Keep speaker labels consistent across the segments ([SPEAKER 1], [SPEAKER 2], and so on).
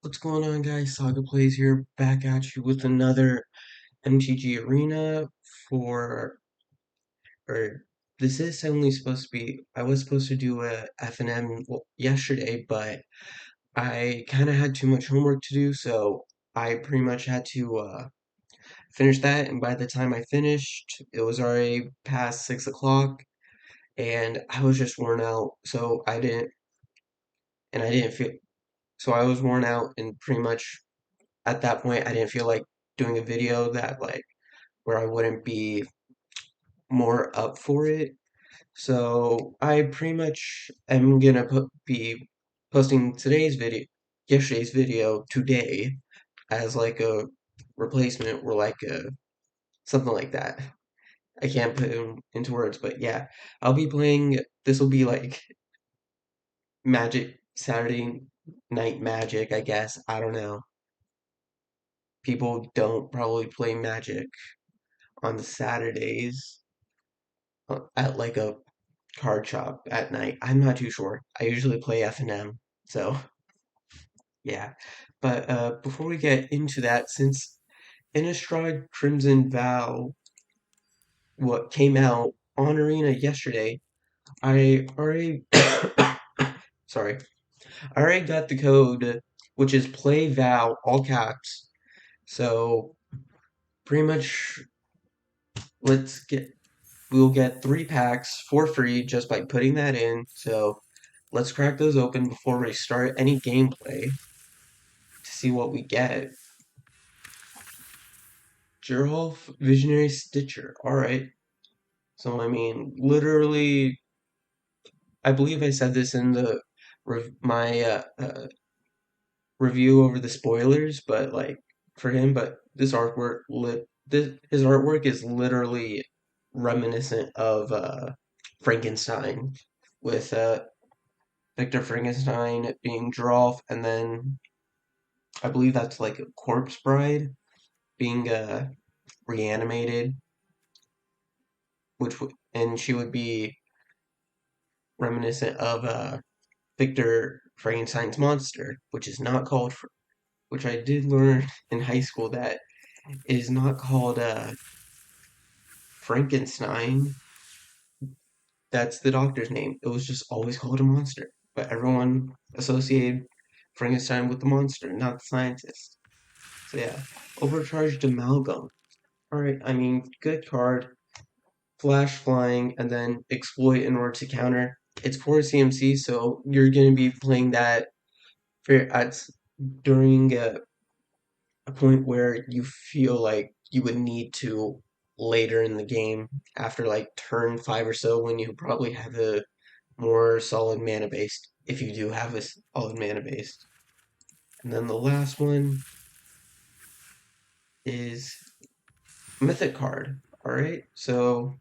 [SPEAKER 1] What's going on, guys? Saga Plays here, back at you with another MTG Arena for, or this is only supposed to be, I was supposed to do a F&M yesterday, but I kind of had too much homework to do, so I pretty much had to finish that, and by the time I finished, it was already past 6 o'clock, and I was just worn out, I didn't feel, so I was worn out, and pretty much at that point, I didn't feel like doing a video that where I wouldn't be more up for it. So I pretty much am gonna be posting yesterday's video today as like a replacement or like a something like that. I can't put it into words, but yeah, I'll be playing. This will be like Magic Saturday Night Magic, I guess. I don't know. People don't probably play Magic on the Saturdays at like a card shop at night. I'm not too sure. I usually play F&M, so yeah. But before we get into that, since Innistrad Crimson Vow what came out on Arena yesterday, I already sorry, I already got the code, which is Play Vow all caps. So pretty much let's get we'll get 3 packs for free just by putting that in. So let's crack those open before we start any gameplay to see what we get. Gerolf Visionary Stitcher. Alright. So, I mean, literally, I believe I said this in the my review over the spoilers, but like for him, but his artwork is literally reminiscent of Frankenstein, with Victor Frankenstein being Gerolf, and then I believe that's like a Corpse Bride being reanimated, and she would be reminiscent of Victor Frankenstein's monster, which is not called, which I did learn in high school that it is not called Frankenstein. That's the doctor's name. It was just always called a monster, but everyone associated Frankenstein with the monster, not the scientist. So yeah, overcharged amalgam. All right, I mean, good card. Flash flying and then exploit in order to counter. It's for CMC, so you're going to be playing that for at during a point where you feel like you would need to later in the game after like turn 5 or so when you probably have a more solid mana base if you do have a solid mana base. And then the last one is mythic card. All right, so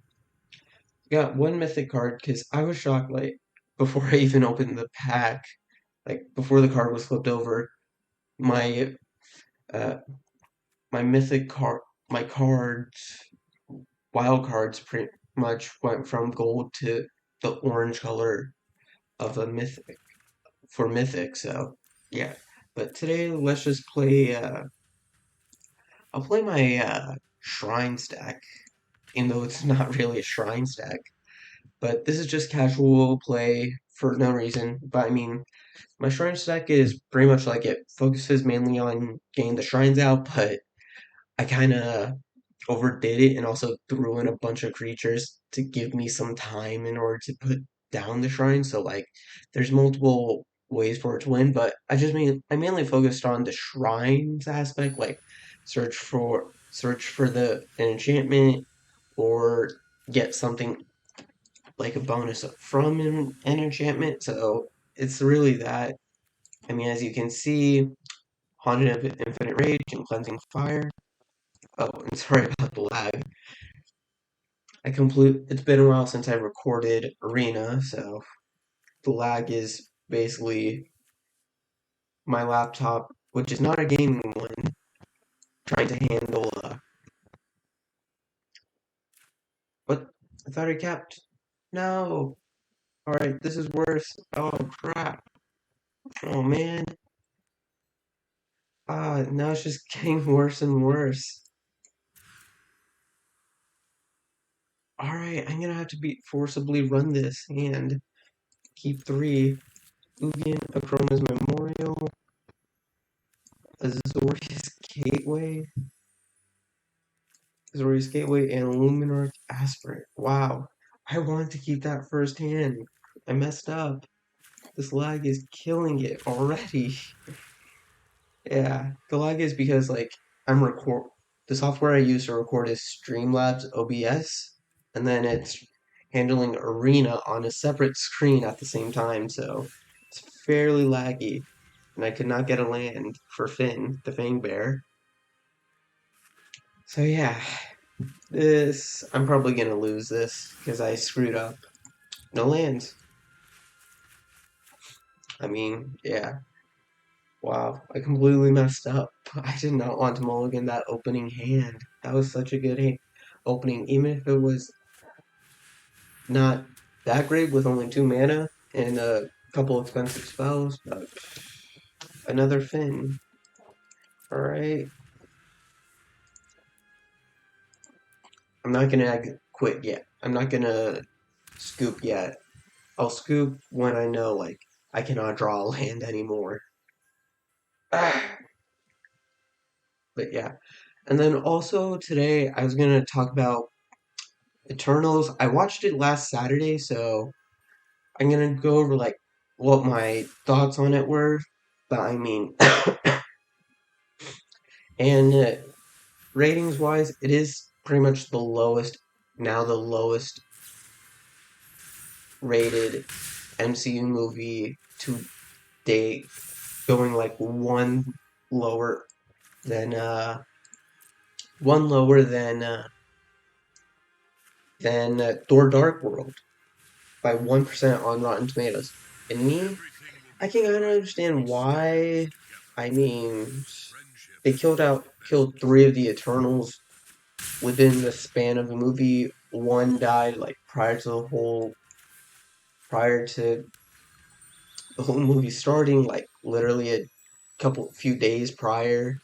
[SPEAKER 1] got one mythic card because I was shocked like before I even opened the pack, like before the card was flipped over, my uh my mythic card my cards wild cards pretty much went from gold to the orange color of a mythic for mythic, so yeah. But today let's just play I'll play my shrine stack, even though it's not really a shrine stack. But this is just casual play for no reason. But I mean, my shrine stack is pretty much like it focuses mainly on getting the shrines out, but I kind of overdid it and also threw in a bunch of creatures to give me some time in order to put down the shrine. So like, there's multiple ways for it to win, but I mainly focused on the shrines aspect, like search for the an enchantment or get something like a bonus from an enchantment. So it's really that. I mean, as you can see, Haunted of Infinite Rage and Cleansing Fire. Oh, and sorry about the lag. It's been a while since I recorded Arena, so the lag is basically my laptop, which is not a gaming one, trying to handle what I thought I kept. No. Alright, this is worse. Oh crap. Oh man. Now it's just getting worse and worse. Alright, I'm gonna have to be forcibly run this and keep three. Ugian, Akrona's Memorial, Azorius Gateway, Azorius Gateway, and Luminarch Aspirant. Wow. I wanted to keep that first hand. I messed up. This lag is killing it already. Yeah, the lag is because like I'm record the software I use to record is Streamlabs OBS, and then it's handling Arena on a separate screen at the same time, so it's fairly laggy. And I could not get a land for Finn, the Fang Bear. So yeah, this I'm probably gonna lose this because I screwed up. No lands. I mean, yeah. Wow, I completely messed up. I did not want to mulligan that opening hand. That was such a good opening, even if it was not that great with only 2 mana and a couple expensive spells, but another Finn. Alright. I'm not gonna quit yet. I'm not gonna scoop yet. I'll scoop when I know, like, I cannot draw a land anymore. But yeah. And then also today I was gonna talk about Eternals. I watched it last Saturday, so I'm gonna go over like what my thoughts on it were. But I mean, and ratings wise, it is pretty much the lowest now, the lowest rated MCU movie to date, going like lower than one lower than Thor: Dark World by 1% on Rotten Tomatoes. And me, I can kind of understand why. I mean, they killed three of the Eternals within the span of the movie. One died like prior to the whole movie starting, like literally a few days prior.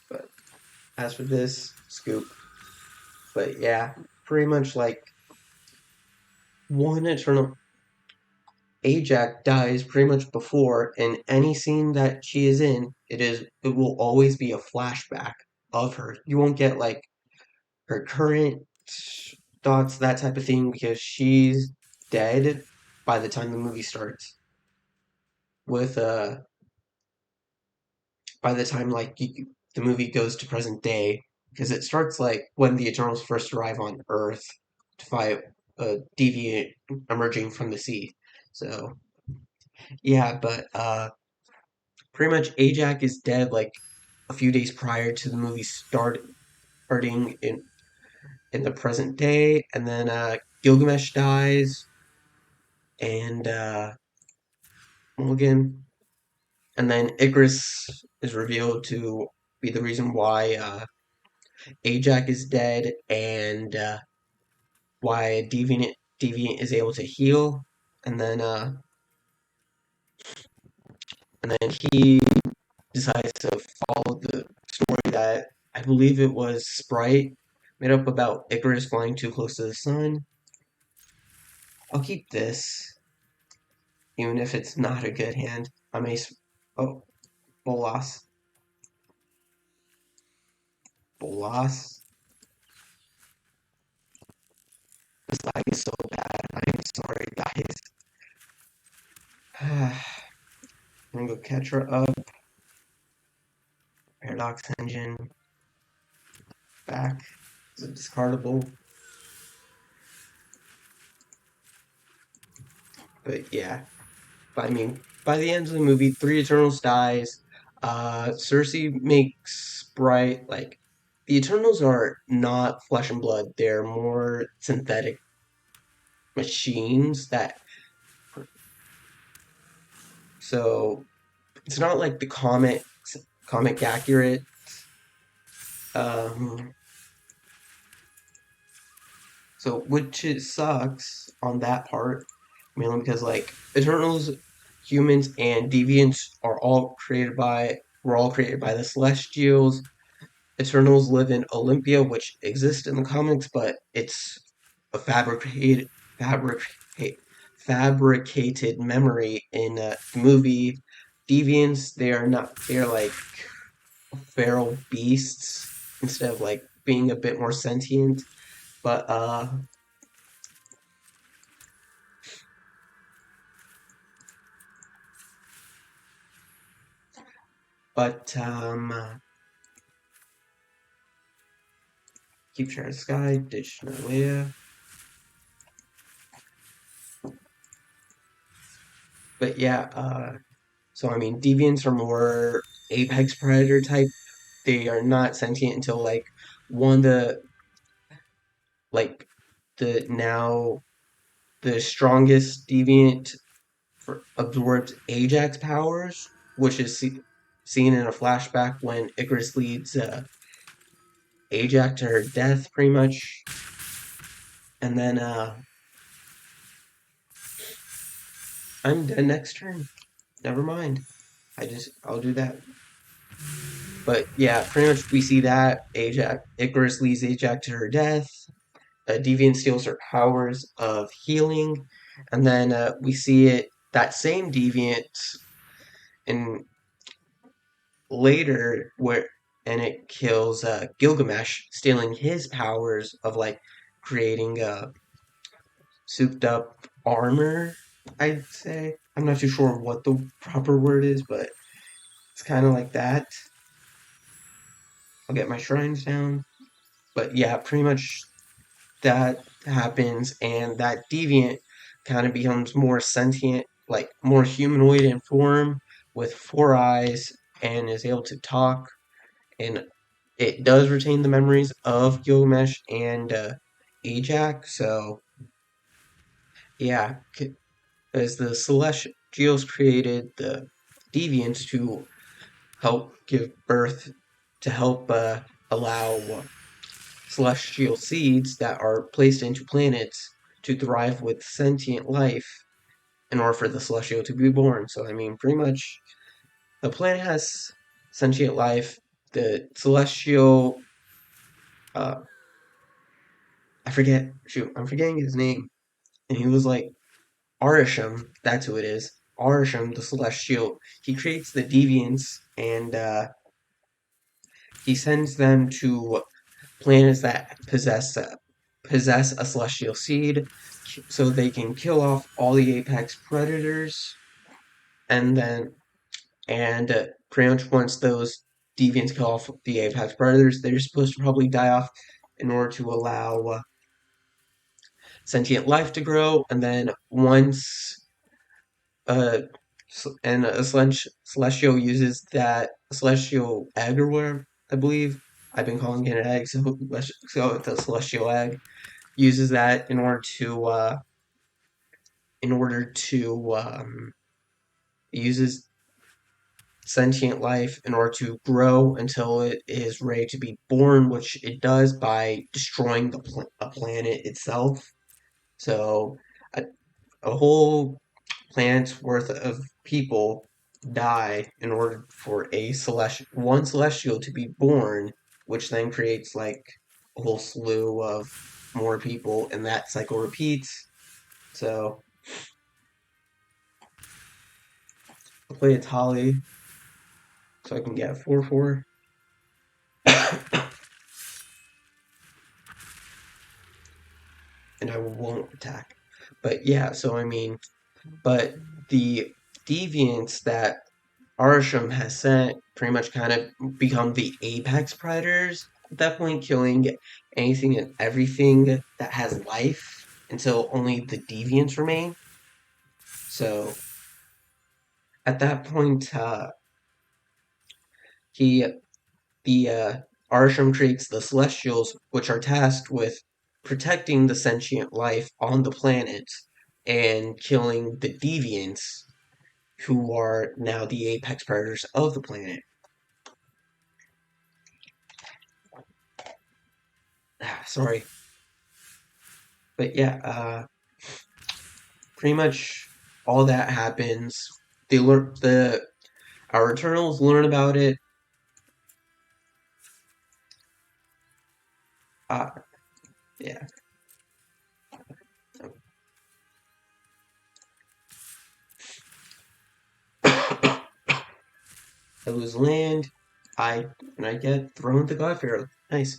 [SPEAKER 1] But as for this scoop, but yeah, pretty much like one Eternal Ajax dies pretty much before, and any scene that she is in, it will always be a flashback of her. You won't get like her current thoughts, that type of thing, because she's dead by the time the movie starts. With by the time like the movie goes to present day, because it starts like when the Eternals first arrive on Earth to fight a deviant emerging from the sea. So yeah, but pretty much Ajax is dead like a few days prior to the movie starting in the present day, and then Gilgamesh dies, and Mulligan, and then Icarus is revealed to be the reason why Ajax is dead, and why Deviant is able to heal, and then he decides to follow the story that I believe it was Sprite made up about Icarus flying too close to the sun. I'll keep this, even if it's not a good hand. I may. Oh, Bolas. Bolas. This lag is so bad. I'm sorry, guys. I'm gonna go catch her up. Paradox Engine. Back. Is it discardable? But yeah. But I mean, by the end of the movie, Three Eternals dies. Cersei makes Sprite like the Eternals are not flesh and blood. They're more synthetic machines that. So it's not like the comic accurate. Um, so which it sucks on that part, mainly because like Eternals, humans, and deviants are all created by were all created by the Celestials. Eternals live in Olympia, which exists in the comics, but it's a fabricate, fabricated memory in the movie. Deviants, they are not. They're like feral beasts instead of like being a bit more sentient. But but keep sharing the sky, ditch Nalea. But yeah, so I mean, deviants are more apex predator type. They are not sentient until like one the like the now the strongest deviant absorbs Ajax powers, which is seen in a flashback when Icarus leads Ajax to her death, pretty much. And then I'm dead next turn. Never mind. I'll do that. But yeah, pretty much we see that Ajax Icarus leads Ajax to her death. Deviant steals her powers of healing, and then we see it that same Deviant in later where and it kills Gilgamesh, stealing his powers of like creating souped up armor. I'd say I'm not too sure what the proper word is, but it's kind of like that. I'll get my shrines down, but yeah, pretty much that happens, and that deviant kind of becomes more sentient, like more humanoid in form, with four eyes, and is able to talk. And it does retain the memories of Gilgamesh and Ajax. So yeah, as the Celestials created the deviants to help give birth, to help allow celestial seeds that are placed into planets to thrive with sentient life in order for the celestial to be born. So, I mean, pretty much the planet has sentient life. The celestial, uh, I'm forgetting his name. And he was like, Arisham, that's who it is. Arisham, the celestial, he creates the deviants and he sends them to planets that possess a celestial seed, so they can kill off all the apex predators, and then pretty much once those deviants kill off the apex predators, they're supposed to probably die off in order to allow sentient life to grow, and then once uh and a celestial uses that celestial egg or whatever, I believe. I've been calling it an egg, so let's go with the celestial egg. Uses that in order to uses sentient life in order to grow until it is ready to be born, which it does by destroying a planet itself. So a, a whole planet's worth of people die in order for one celestial to be born, which then creates like a whole slew of more people, and that cycle repeats. So I'll play a Tali so I can get a 4/4. And I won't attack. But yeah, so I mean, but the deviants that Arsham has sent pretty much kind of become the apex predators at that point, killing anything and everything that has life until only the deviants remain. So at that point, he the Arsham creates the Celestials, which are tasked with protecting the sentient life on the planet and killing the deviants, who are now the apex predators of the planet. Sorry, but yeah, pretty much all that happens. The our Eternals learn about it. Uh, yeah. I lose land. I get thrown with the God Pharaoh. Nice.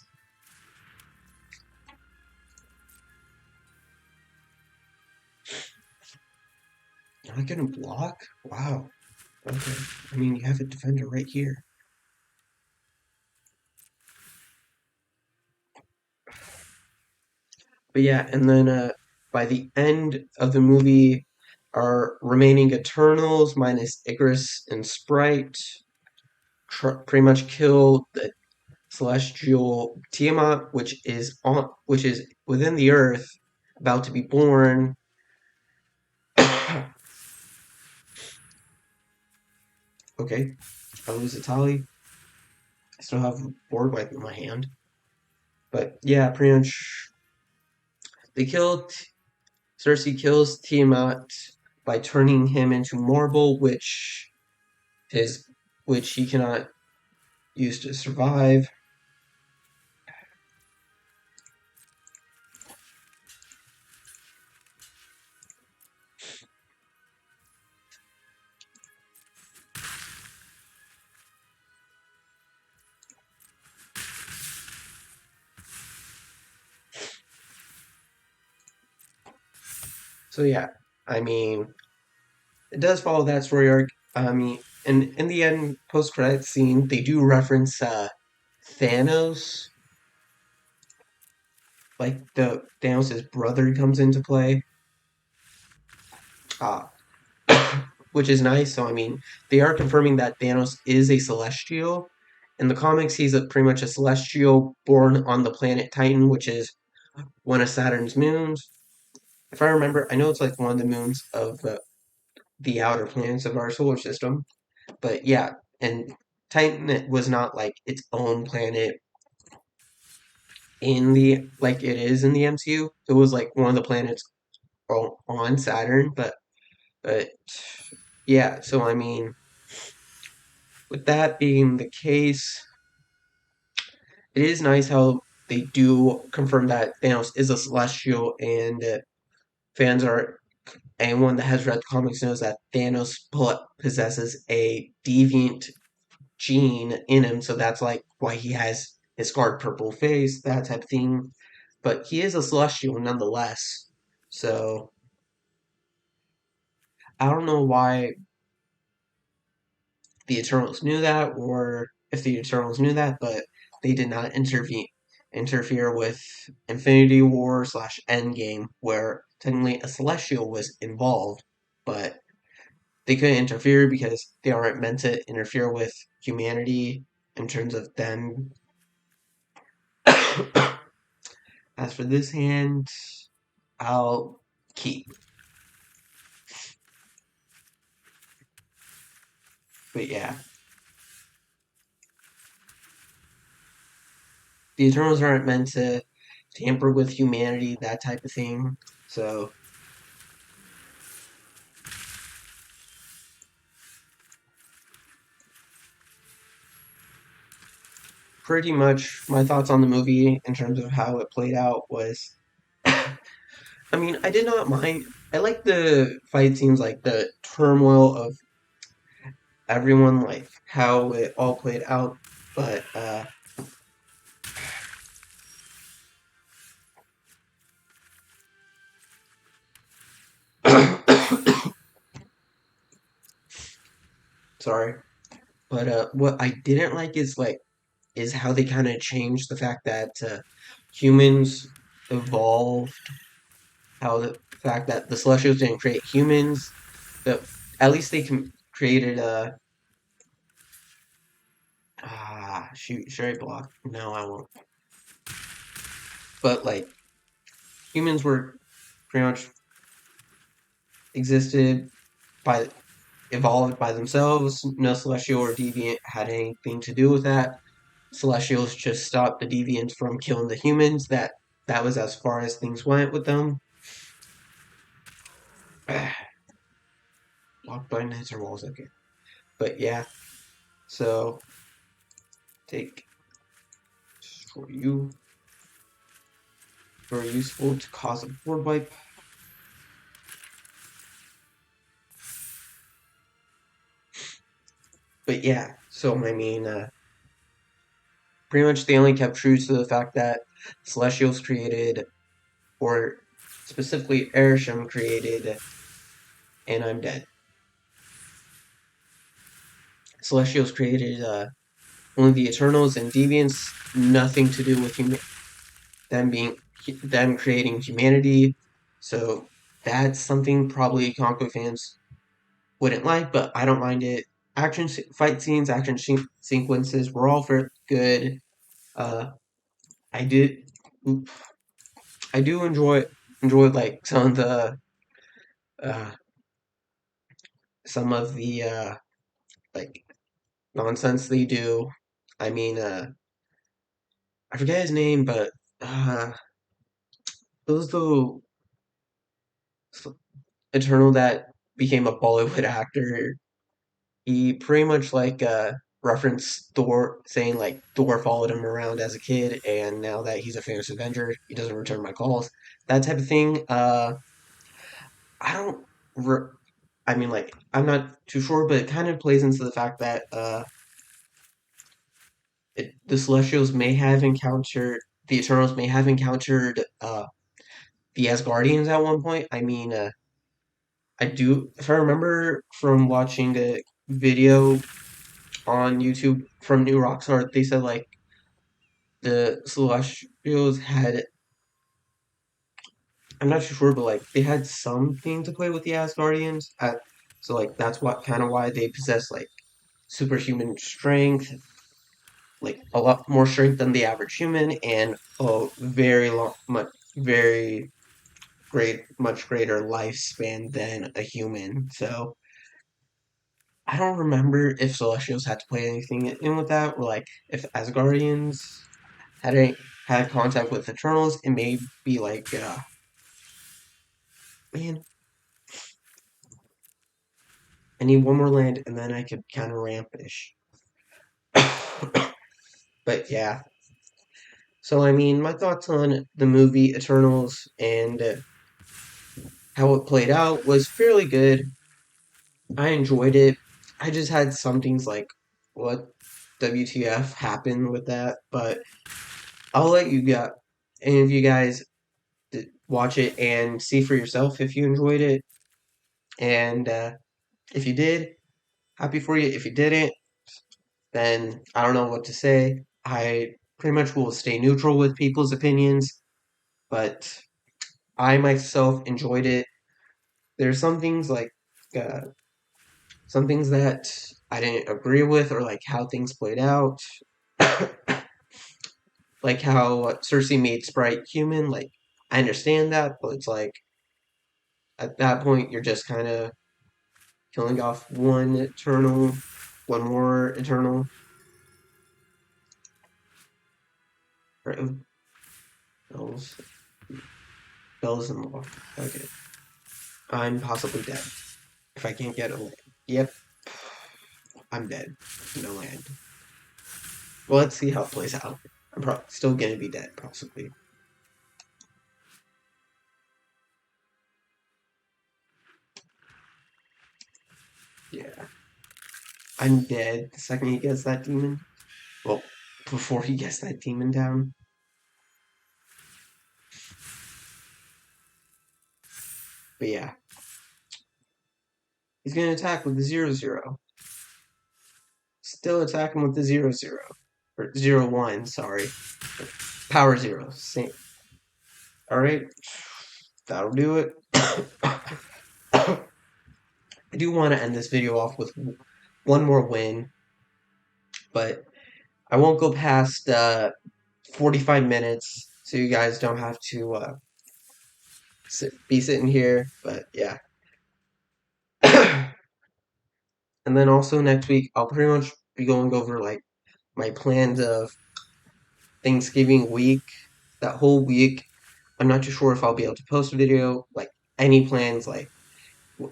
[SPEAKER 1] Am I gonna block? Wow. Okay. I mean, you have a defender right here. But yeah, and then by the end of the movie, our remaining Eternals minus Icarus and Sprite pretty much kill the celestial Tiamat, which is within the Earth, about to be born. Okay, I lose Itali. I still have board wipe in my hand, but yeah, pretty much they killed. Cersei kills Tiamat by turning him into marble, his which he cannot use to survive. So yeah, I mean, it does follow that story arc. I mean, and in the end post credit scene, they do reference Thanos, like the Thanos' brother comes into play, uh, which is nice. So I mean, they are confirming that Thanos is a Celestial. In the comics, he's pretty much a Celestial born on the planet Titan, which is one of Saturn's moons. If I remember, I know it's like one of the moons of the outer planets of our solar system. But yeah, and Titan was not like its own planet in the like it is in the MCU. It was like one of the planets on Saturn, but yeah. So I mean, with that being the case, it is nice how they do confirm that Thanos is a Celestial, and fans are anyone that has read the comics knows that Thanos possesses a deviant gene in him, so that's like why he has his scarred purple face, that type of thing. But he is a celestial nonetheless. So I don't know why the Eternals knew that, or if the Eternals knew that, but they did not interfere with Infinity War slash Endgame, where technically a celestial was involved, but they couldn't interfere because they aren't meant to interfere with humanity in terms of them. As for this hand, I'll keep. But yeah, the Eternals aren't meant to tamper with humanity, that type of thing. So, pretty much my thoughts on the movie in terms of how it played out was I mean, I did not mind. I like the fight scenes, like the turmoil of everyone, like how it all played out. But, sorry. But, what I didn't like is how they kind of changed the fact that humans evolved, how the fact that the Celestials didn't create humans, that at least they created a. Shoot, should I block? No, I won't. But like humans were pretty much existed by evolved by themselves. No Celestial or Deviant had anything to do with that. Celestials just stopped the Deviants from killing the humans. That was as far as things went with them. Blocked by Nether walls. Okay. But yeah, so take destroy you. Very useful to cause a board wipe. But yeah, so I mean, pretty much they only kept true to the fact that Celestials created, or specifically Airsham created, and I'm dead. Celestials created only the Eternals and Deviants, nothing to do with them creating humanity. So that's something probably comic book fans wouldn't like, but I don't mind it. Fight scenes, sequences were all for good. Uh, I did, I do enjoy like uh, some of the like nonsense they do. I mean, I forget his name, but uh, it was the Eternal that became a Bollywood actor. He pretty much like referenced Thor, saying like Thor followed him around as a kid, and now that he's a famous Avenger, he doesn't return my calls. That type of thing. I don't. Re- I mean, like I'm not too sure, but it kind of plays into the fact that the Celestials may have encountered the Eternals may have encountered the Asgardians at one point. I mean, I do if I remember from watching a video on YouTube from New Rockstar, they said like the Celestials had, I'm not too sure, but like they had something to play with the Asgardians. So like that's what kind of why they possess like superhuman strength, like a lot more strength than the average human, and a very long, very much greater lifespan than a human. So I don't remember if Celestials had to play anything in with that, or like if Asgardians had contact with Eternals. It may be like, man, I need one more land, and then I could kind of rampish. But yeah, so I mean, my thoughts on the movie Eternals and how it played out was fairly good. I enjoyed it. I just had some things like, what WTF happened with that, but I'll let you get any of you guys watch it and see for yourself if you enjoyed it. And if you did, happy for you. If you didn't, then I don't know what to say. I pretty much will stay neutral with people's opinions, but I myself enjoyed it. There's uh, some things that I didn't agree with, or like how things played out, like how Cersei made Sprite human. Like I understand that, but it's like at that point you're just kind of killing off one more eternal. Right? Bells, bells in law. Okay, I'm possibly dead if I can't get a land. Yep, I'm dead. No land. Well, let's see how it plays out. I'm still gonna be dead, possibly. Yeah, I'm dead the second he gets that demon. Well, before he gets that demon down. But yeah, he's gonna attack with the 0/0. Still attacking with the 0/0 or 0/1. Sorry, power 0. Same. All right, that'll do it. I do want to end this video off with one more win, but I won't go past 45 minutes, so you guys don't have to be sitting here. But yeah. And then also next week, I'll pretty much be going over like my plans of Thanksgiving week. That whole week, I'm not too sure if I'll be able to post a video, like any plans, like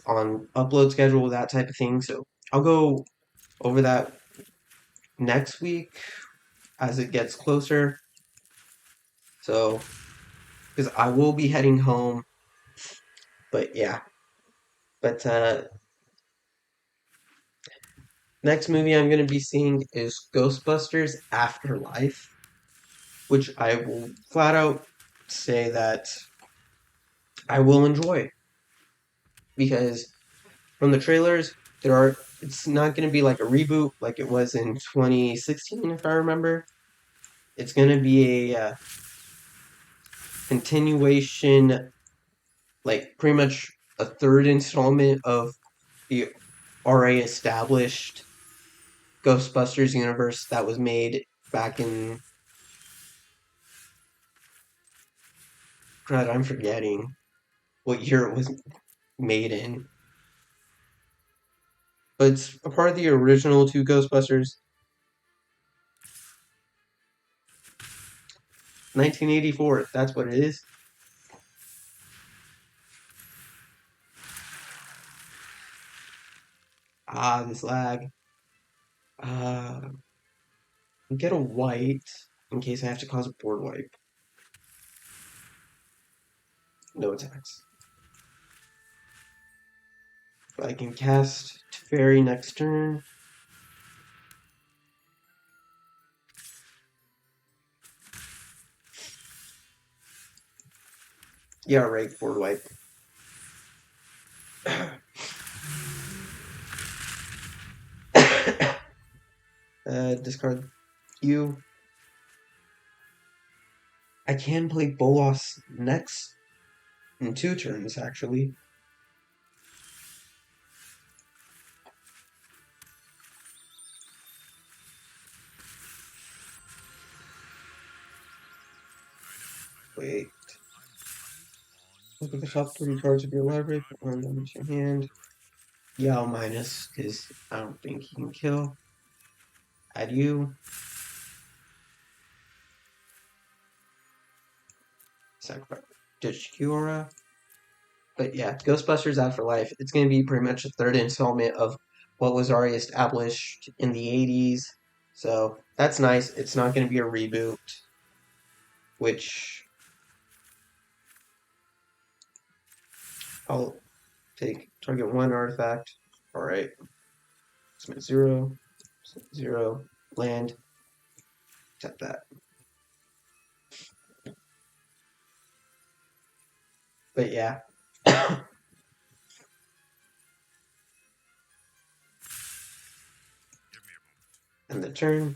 [SPEAKER 1] on upload schedule, that type of thing. So I'll go over that next week as it gets closer. So, because I will be heading home, but yeah. But next movie I'm going to be seeing is Ghostbusters Afterlife, which I will flat out say that I will enjoy because from the trailers, it's not going to be like a reboot like it was in 2016, if I remember. It's going to be a continuation, like pretty much a third installment of the already established Ghostbusters universe that was made back in. God, I'm forgetting what year it was made in, but it's a part of the original two Ghostbusters, 1984. That's what it is. Ah, this lag. Uh, get a white in case I have to cause a board wipe. No attacks. But I can cast Fairy next turn. Yeah, right, board wipe. Discard you. I can play Bolas next in 2 turns, actually. Wait. Look at the top 3 cards of your library, put one of them into your hand. Yeah, I'll minus, because I don't think he can kill. Add you. Sacrifice. Ditch Kiora. But yeah, Ghostbusters Afterlife, it's going to be pretty much a third installment of what was already established in the 80s. So that's nice. It's not going to be a reboot, which I'll take target 1 artifact. Alright. Submit 0. Submit 0. Land. Tap that. But yeah. And the turn.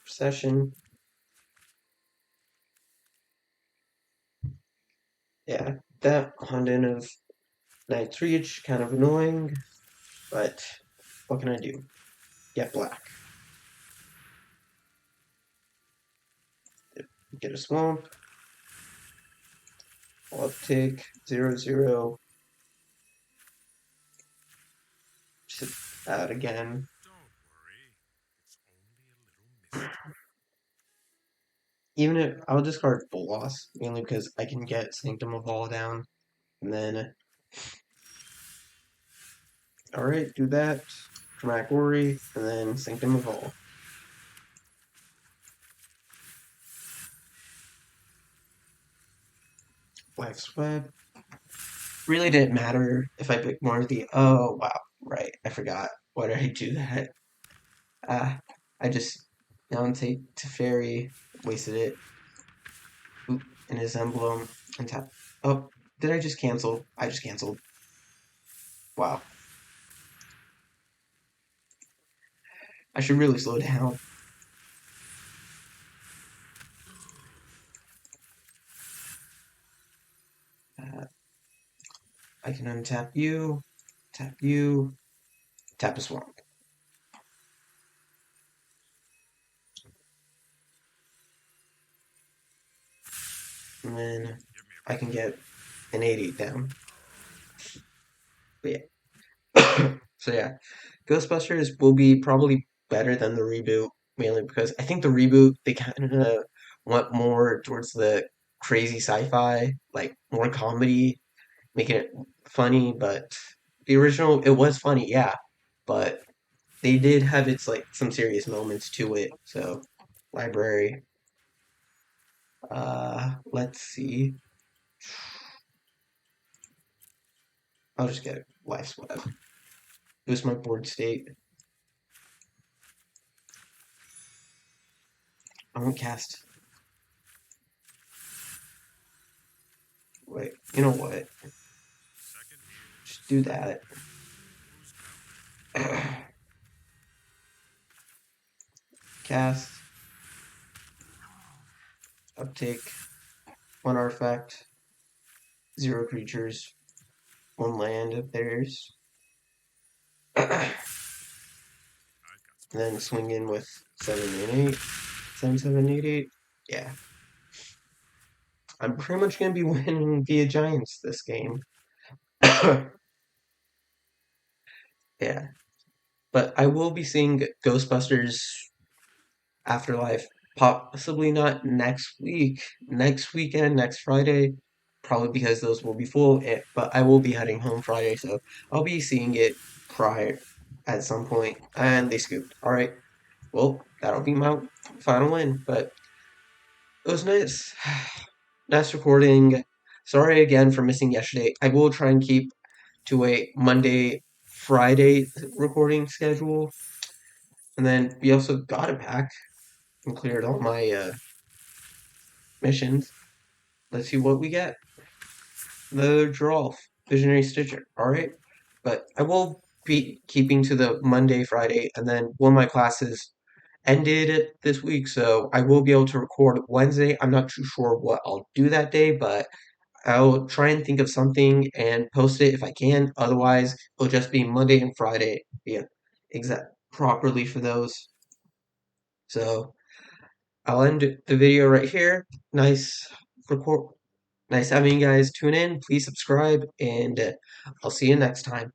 [SPEAKER 1] Session. Yeah. That Honden of Knight's Reach, kind of annoying. But what can I do? Get black. Get a swamp. I'll take 0/0. Sit out again. Even if I'll discard full loss, mainly because I can get Sanctum of All down. And then alright, do that. Dramatic Worry, and then Sanctum of All. Black Sweat. Really didn't matter if I picked more of the. Oh, wow. Right. I forgot. Why did I do that? I just down take Teferi, wasted it. Oop, and his emblem. And tap. Oh, did I just cancel? I just canceled. Wow. I should really slow down. Uh, I can untap you, tap you, tap a swamp. And then I can get an 88 down. But yeah. So yeah, Ghostbusters will be probably better than the reboot, mainly because I think the reboot, they kind of went more towards the crazy sci-fi, like more comedy, making it funny, but The original, it was funny, yeah, but they did have its like some serious moments to it. So, library. Let's see. I'll just get life's web. Boost my board state. I won't cast. Wait, you know what? Just do that. Cast. Uptake. One artifact. Zero creatures. One land of theirs. Then swing in with 7 and 8. 7, 7, 8, 8. Yeah. I'm pretty much going to be winning via Giants this game. Yeah. But I will be seeing Ghostbusters Afterlife, possibly not next week, next weekend, next Friday, probably because those will be full. But I will be heading home Friday, so I'll be seeing it prior at some point. And they scooped. All right. Well, that'll be my final win. But it was nice. Nice recording. Sorry again for missing yesterday. I will try and keep to a Monday, Friday recording schedule. And then we also got a pack and cleared all my missions. Let's see what we get. The draw, Visionary Stitcher. Alright. But I will be keeping to the Monday, Friday, and then one of my classes ended this week, so I will be able to record Wednesday. I'm not too sure what I'll do that day, but I'll try and think of something and post it if I can. Otherwise, it'll just be Monday and Friday. Yeah, exact properly for those. So I'll end the video right here. Nice record. Nice having you guys tune in. Please subscribe, and I'll see you next time.